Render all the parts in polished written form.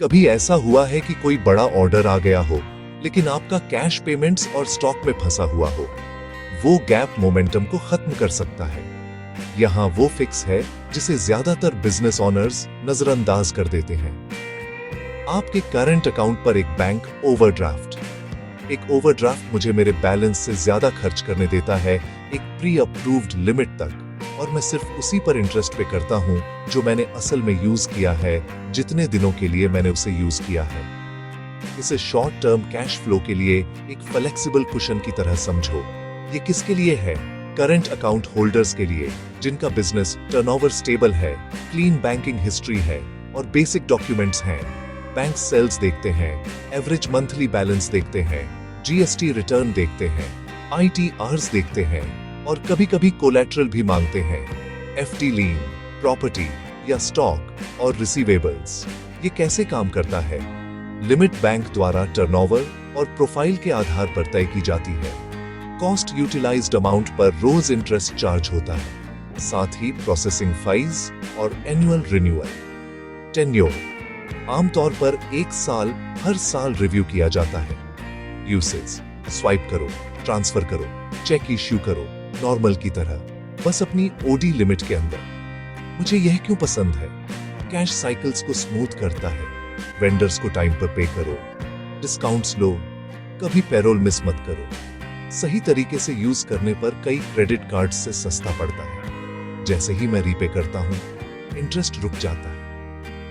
कभी ऐसा हुआ है कि कोई बड़ा ऑर्डर आ गया हो, लेकिन आपका कैश पेमेंट्स और स्टॉक में फंसा हुआ हो? वो गैप मोमेंटम को खत्म कर सकता है। यहाँ वो फिक्स है जिसे ज्यादातर बिजनेस ओनर्स नजरअंदाज कर देते हैं। आपके करंट अकाउंट पर एक बैंक ओवरड्राफ्ट। एक ओवरड्राफ्ट मुझे मेरे बैलेंस से ज्यादा खर्च करने देता है, एक प्री अप्रूव्ड लिमिट तक, और मैं सिर्फ उसी पर इंटरेस्ट पे करता हूं जो मैंने असल में यूज किया है, जितने दिनों के लिए मैंने उसे यूज किया है। इसे शॉर्ट टर्म कैश फ्लो के लिए एक फ्लेक्सिबल कुशन की तरह समझो। ये किसके लिए है? करंट अकाउंट होल्डर्स के लिए, जिनका बिजनेस टर्नओवर स्टेबल है, क्लीन बैंकिंग हिस्ट्री है और बेसिक डॉक्यूमेंट्स हैं। बैंक सेल्स देखते हैं, एवरेज मंथली बैलेंस देखते हैं, जीएसटी रिटर्न देखते हैं, आईटीआर्स देखते हैं और कभी-कभी कोलैटरल भी मांगते हैं। एफडी लीन, प्रॉपर्टी या स्टॉक और रिसीवेबल्स। ये कैसे काम करता है? लिमिट बैंक द्वारा टर्नओवर और प्रोफाइल के आधार पर तय की जाती है। कॉस्ट यूटिलाइज्ड अमाउंट पर रोज इंटरेस्ट चार्ज होता है, साथ ही प्रोसेसिंग फीस और एनुअल रिन्यूअल। टेन्योर आमतौर पर 1 साल, हर साल रिव्यू किया जाता है। यूसेज स्वाइप करो, ट्रांसफर करो, चेक इश्यू करो, नॉर्मल की तरह, बस अपनी ओडी लिमिट के अंदर। मुझे यह क्यों पसंद है? कैश साइकिल्स को स्मूथ करता है, वेंडर्स को टाइम पर पे करो, डिस्काउंट्स लो, कभी पैरोल मिस मत करो। सही तरीके से यूज करने पर कई क्रेडिट कार्ड से सस्ता पड़ता है। जैसे ही मैं रीपे करता हूं, इंटरेस्ट रुक जाता है।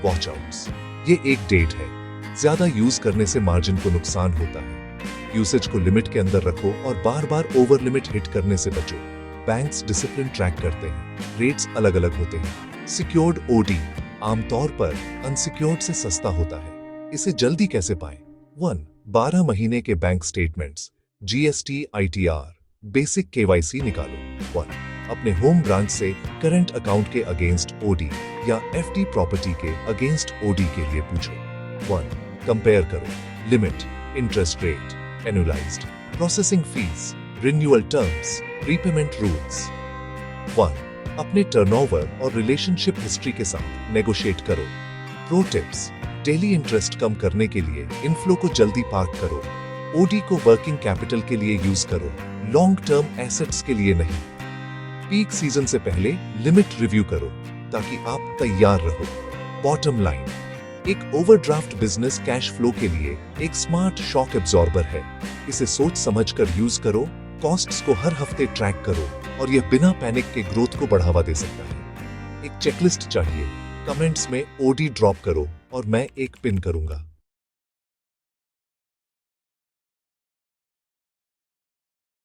वॉच आउट्स, ये एक डेट है, ज्यादा यूज करने से मार्जिन को नुकसान होता है। यूसेज को लिमिट के अंदर रखो और बार बार ओवर लिमिट हिट करने से बचो। बैंक्स डिसिप्लिन ट्रैक करते हैं, रेट्स अलग अलग होते हैं। सिक्योर्ड ओडी आमतौर पर अनसिक्योर्ड से सस्ता होता है। इसे जल्दी कैसे पाएं? 1. 12 महीने के bank statements, GST, ITR, basic KYC निकालो। 1. अपने होम ब्रांच से करंट अकाउंट के अगेंस्ट ओडी या एफडी प्रॉपर्टी के अगेंस्ट ओडी के लिए पूछो। 1. कंपेयर करो limit, interest rate, annualised, processing fees, renewal terms, repayment rules. 1. अपने टर्नओवर और रिलेशनशिप हिस्ट्री के साथ नेगोशिएट करो। प्रो टिप्स, डेली इंटरेस्ट कम करने के लिए इनफ्लो को जल्दी पार्क करो। ओडी को वर्किंग कैपिटल के लिए यूज करो, लॉन्ग टर्म एसेट्स के लिए नहीं। पीक सीजन से पहले लिमिट रिव्यू करो ताकि आप तैयार रहो। बॉटम लाइन, एक ओवरड्राफ्ट बिजनेस कैश फ्लो के लिए एक स्मार्ट शॉक एब्जॉर्बर है। इसे सोच समझकर यूज करो, कॉस्ट्स को हर हफ्ते ट्रैक करो और यह बिना पैनिक के ग्रोथ को बढ़ावा दे सकता है। एक चेकलिस्ट चाहिए? कमेंट्स में ओडी ड्रॉप करो और मैं एक पिन करूंगा।